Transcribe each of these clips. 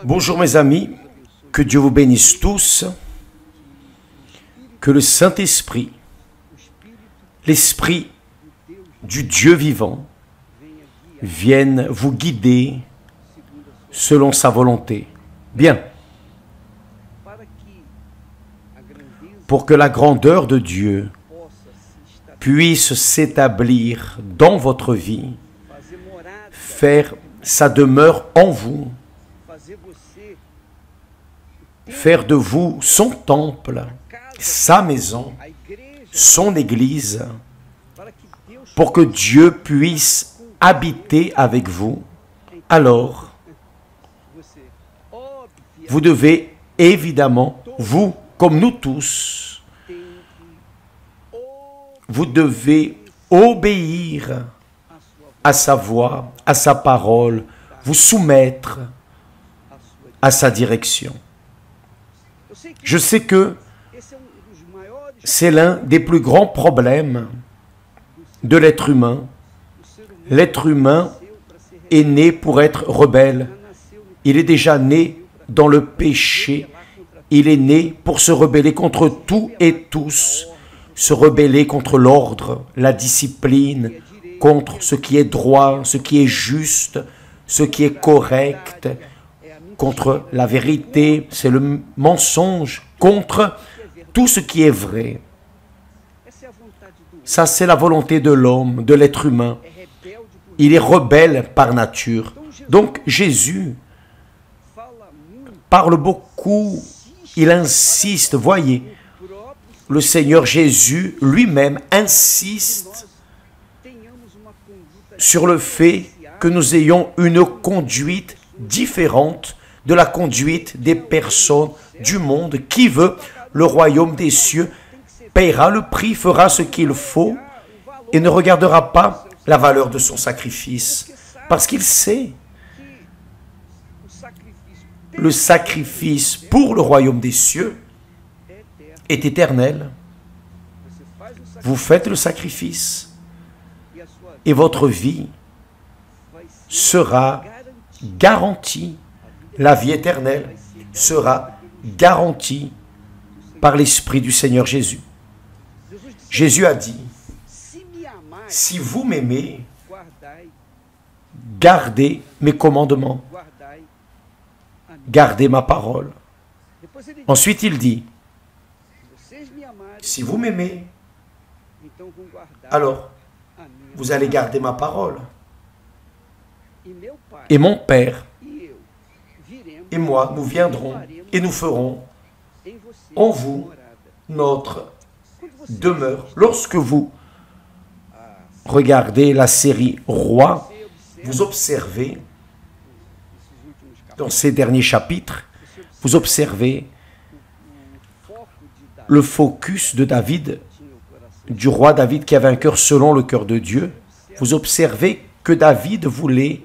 Bonjour mes amis, que Dieu vous bénisse tous, que le Saint-Esprit, l'Esprit du Dieu vivant, vienne vous guider selon sa volonté. Bien, pour que la grandeur de Dieu puisse s'établir dans votre vie, faire sa demeure en vous, faire de vous son temple, sa maison, son église, pour que Dieu puisse habiter avec vous, alors vous devez évidemment, vous comme nous tous, vous devez obéir à sa voix, à sa parole, vous soumettre à sa direction. Je sais que c'est l'un des plus grands problèmes de l'être humain. L'être humain est né pour être rebelle. Il est déjà né dans le péché. Il est né pour se rebeller contre tout et tous, se rebeller contre l'ordre, la discipline, contre ce qui est droit, ce qui est juste, ce qui est correct, contre la vérité, c'est le mensonge, contre tout ce qui est vrai. Ça, c'est la volonté de l'homme, de l'être humain. Il est rebelle par nature. Donc, Jésus parle beaucoup, il insiste, voyez, le Seigneur Jésus lui-même insiste sur le fait que nous ayons une conduite différente de la conduite des personnes du monde. Qui veut le royaume des cieux paiera le prix, fera ce qu'il faut et ne regardera pas la valeur de son sacrifice. Parce qu'il sait le sacrifice pour le royaume des cieux est éternel. Vous faites le sacrifice et votre vie sera garantie. La vie éternelle sera garantie par l'Esprit du Seigneur Jésus. Jésus a dit, si vous m'aimez, gardez mes commandements, gardez ma parole. Ensuite il dit, si vous m'aimez, alors vous allez garder ma parole. Et mon Père et moi, nous viendrons et nous ferons en vous notre demeure. Lorsque vous regardez la série Roi, vous observez, dans ces derniers chapitres, vous observez le focus de David, du roi David qui avait un cœur selon le cœur de Dieu. Vous observez que David voulait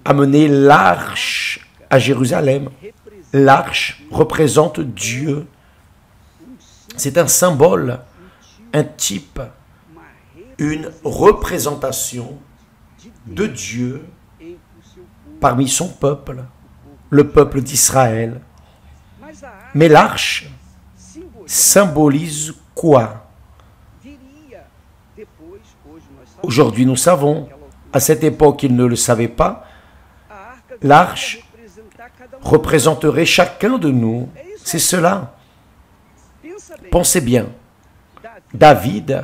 amener l'arche à Jérusalem. L'arche représente Dieu. C'est un symbole, un type, une représentation de Dieu parmi son peuple, le peuple d'Israël. Mais l'arche symbolise quoi? Aujourd'hui, nous savons. À cette époque, ils ne le savaient pas. L'arche représenterait chacun de nous. C'est cela. Pensez bien. David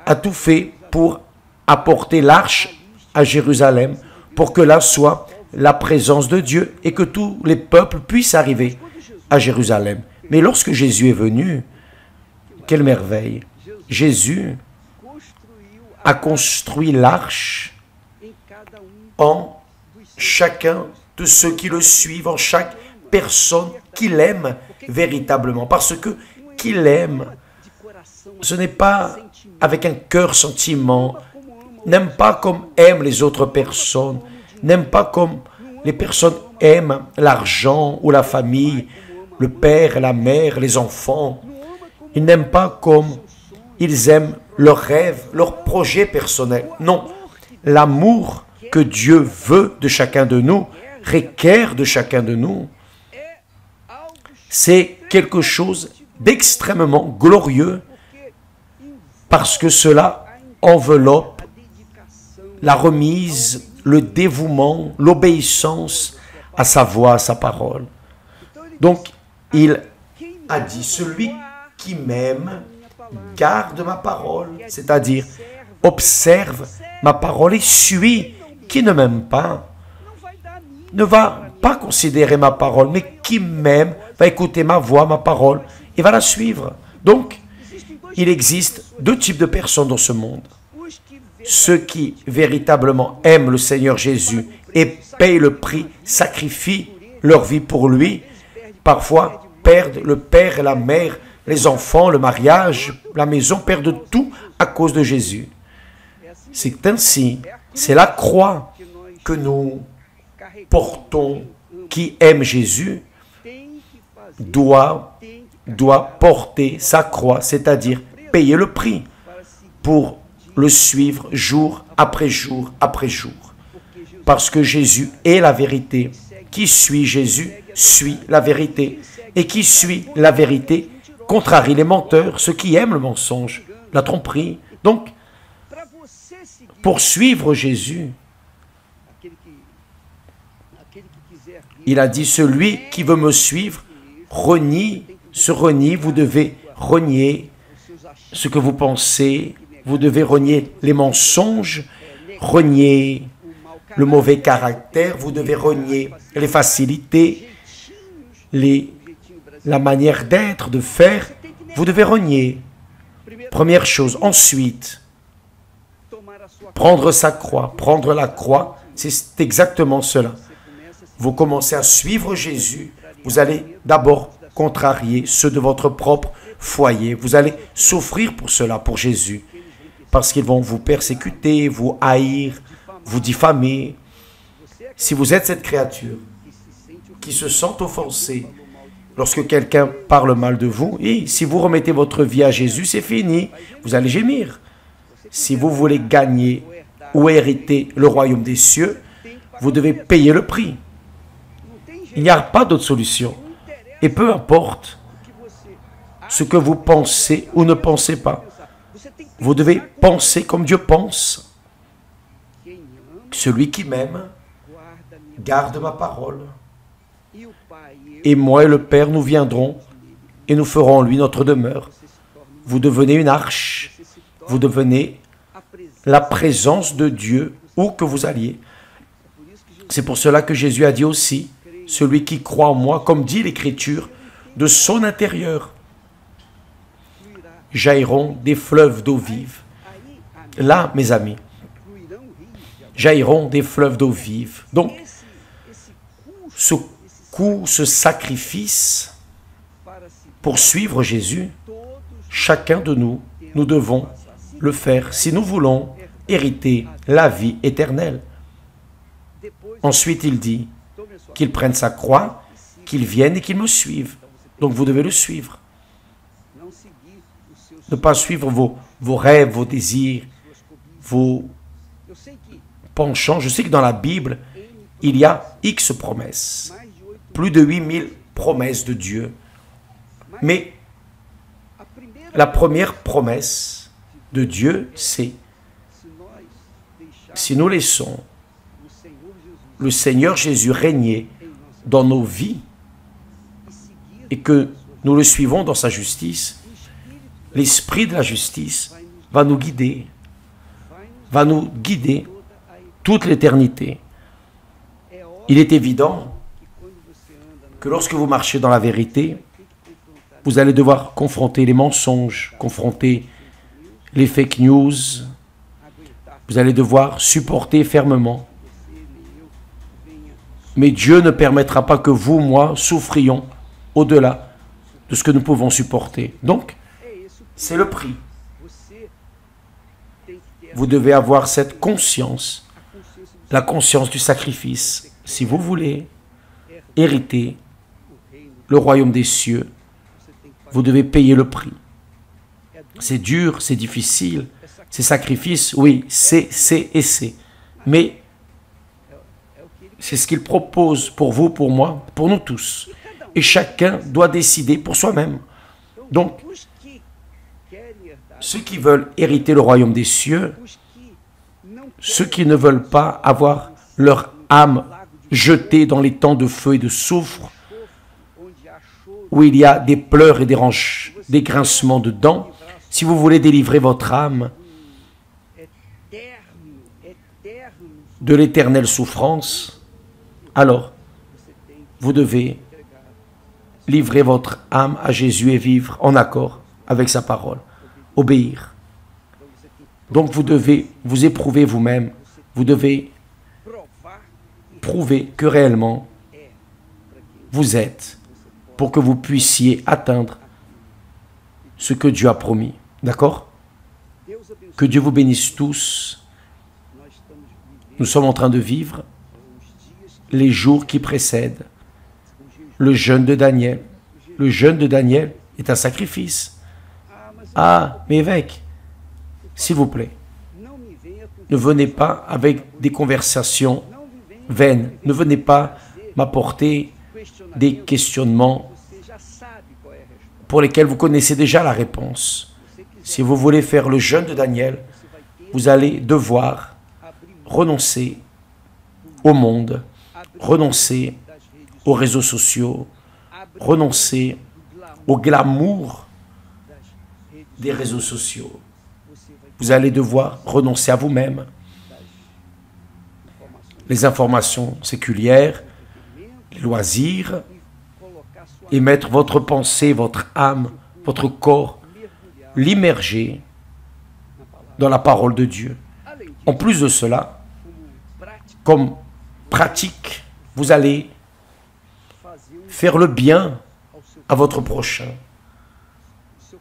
a tout fait pour apporter l'arche à Jérusalem, pour que là soit la présence de Dieu et que tous les peuples puissent arriver à Jérusalem. Mais lorsque Jésus est venu, quelle merveille! Jésus a construit l'arche en chacun de ceux qui le suivent, en chaque personne qu'il aime véritablement. Parce que qu'il aime, ce n'est pas avec un cœur sentiment, n'aime pas comme aiment les autres personnes, n'aime pas comme les personnes aiment l'argent ou la famille, le père, la mère, les enfants. Ils n'aiment pas comme ils aiment leurs rêves, leurs projets personnels. Non, l'amour que Dieu veut de chacun de nous, requiert de chacun de nous, c'est quelque chose d'extrêmement glorieux parce que cela enveloppe la remise, le dévouement, l'obéissance à sa voix, à sa parole. Donc, il a dit, celui qui m'aime garde ma parole, c'est-à-dire observe ma parole et suit. Qui ne m'aime pas ne va pas considérer ma parole, mais qui m'aime va écouter ma voix, ma parole, et va la suivre. Donc, il existe deux types de personnes dans ce monde. Ceux qui véritablement aiment le Seigneur Jésus et payent le prix, sacrifient leur vie pour lui, parfois perdent le père et la mère, les enfants, le mariage, la maison, perdent tout à cause de Jésus. C'est ainsi, c'est la croix que nous portons, qui aime Jésus, doit porter sa croix, c'est-à-dire payer le prix pour le suivre jour après jour après jour. Parce que Jésus est la vérité. Qui suit Jésus suit la vérité. Et qui suit la vérité contrarie les menteurs, ceux qui aiment le mensonge, la tromperie. Donc, pour suivre Jésus, il a dit, celui qui veut me suivre, se renie, vous devez renier ce que vous pensez, vous devez renier les mensonges, renier le mauvais caractère, vous devez renier les facilités, la manière d'être, de faire, vous devez renier. Première chose. Ensuite, prendre sa croix, prendre la croix, c'est exactement cela. Vous commencez à suivre Jésus, vous allez d'abord contrarier ceux de votre propre foyer. Vous allez souffrir pour cela, pour Jésus, parce qu'ils vont vous persécuter, vous haïr, vous diffamer. Si vous êtes cette créature qui se sent offensée lorsque quelqu'un parle mal de vous, et si vous remettez votre vie à Jésus, c'est fini, vous allez gémir. Si vous voulez gagner ou hériter le royaume des cieux, vous devez payer le prix. Il n'y a pas d'autre solution. Et peu importe ce que vous pensez ou ne pensez pas, vous devez penser comme Dieu pense. Celui qui m'aime garde ma parole. Et moi et le Père, nous viendrons et nous ferons en lui notre demeure. Vous devenez une arche. Vous devenez la présence de Dieu où que vous alliez. C'est pour cela que Jésus a dit aussi, celui qui croit en moi, comme dit l'Écriture, de son intérieur jailliront des fleuves d'eau vive. Là, mes amis, jailliront des fleuves d'eau vive. Donc, ce sacrifice pour suivre Jésus, chacun de nous, nous devons le faire si nous voulons hériter la vie éternelle. Ensuite, il dit qu'il prenne sa croix, qu'il vienne et qu'il me suive. Donc, vous devez le suivre. Ne pas suivre vos rêves, vos désirs, vos penchants. Je sais que dans la Bible, il y a X promesses. Plus de 8000 promesses de Dieu. Mais la première promesse de Dieu, c'est si nous laissons le Seigneur Jésus régner dans nos vies et que nous le suivons dans sa justice, l'esprit de la justice va nous guider toute l'éternité. Il est évident que lorsque vous marchez dans la vérité, vous allez devoir confronter les mensonges, confronter les fake news. Vous allez devoir supporter fermement. Mais Dieu ne permettra pas que vous, moi, souffrions au-delà de ce que nous pouvons supporter. Donc, c'est le prix. Vous devez avoir cette conscience, la conscience du sacrifice. Si vous voulez hériter le royaume des cieux, vous devez payer le prix. C'est dur, c'est difficile, c'est sacrifice, oui, c'est. Mais C'est ce qu'il propose pour vous, pour moi, pour nous tous. Et chacun doit décider pour soi-même. Donc, ceux qui veulent hériter le royaume des cieux, ceux qui ne veulent pas avoir leur âme jetée dans les temps de feu et de soufre, où il y a des pleurs et des grincements de dents, si vous voulez délivrer votre âme de l'éternelle souffrance, alors vous devez livrer votre âme à Jésus et vivre en accord avec sa parole, obéir. Donc vous devez vous éprouver vous-même, vous devez prouver que réellement vous êtes pour que vous puissiez atteindre ce que Dieu a promis. D'accord? Que Dieu vous bénisse tous. Nous sommes en train de vivre les jours qui précèdent le jeûne de Daniel. Le jeûne de Daniel est un sacrifice. Ah, mais évêque, s'il vous plaît, ne venez pas avec des conversations vaines. Ne venez pas m'apporter des questionnements pour lesquels vous connaissez déjà la réponse. Si vous voulez faire le jeûne de Daniel, vous allez devoir renoncer au monde, renoncer aux réseaux sociaux, renoncer au glamour des réseaux sociaux. Vous allez devoir renoncer à vous-même. Les informations séculières, les loisirs, et mettre votre pensée, votre âme, votre corps, l'immerger dans la parole de Dieu. En plus de cela, comme pratique, vous allez faire le bien à votre prochain.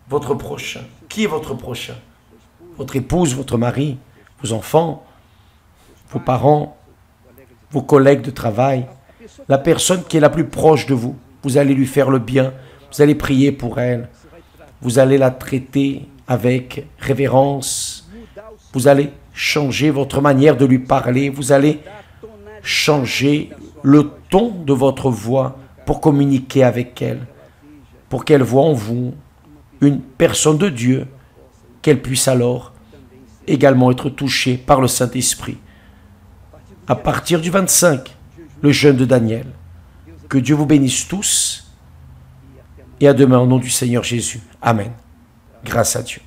Votre prochain. Qui est votre prochain? Votre épouse, votre mari, vos enfants, vos parents, vos collègues de travail, la personne qui est la plus proche de vous. Vous allez lui faire le bien, vous allez prier pour elle, vous allez la traiter avec révérence, vous allez changer votre manière de lui parler, vous allez changer le ton de votre voix pour communiquer avec elle, pour qu'elle voie en vous une personne de Dieu, qu'elle puisse alors également être touchée par le Saint-Esprit. À partir du 25, le jeûne de Daniel. Que Dieu vous bénisse tous et à demain au nom du Seigneur Jésus. Amen. Grâce à Dieu.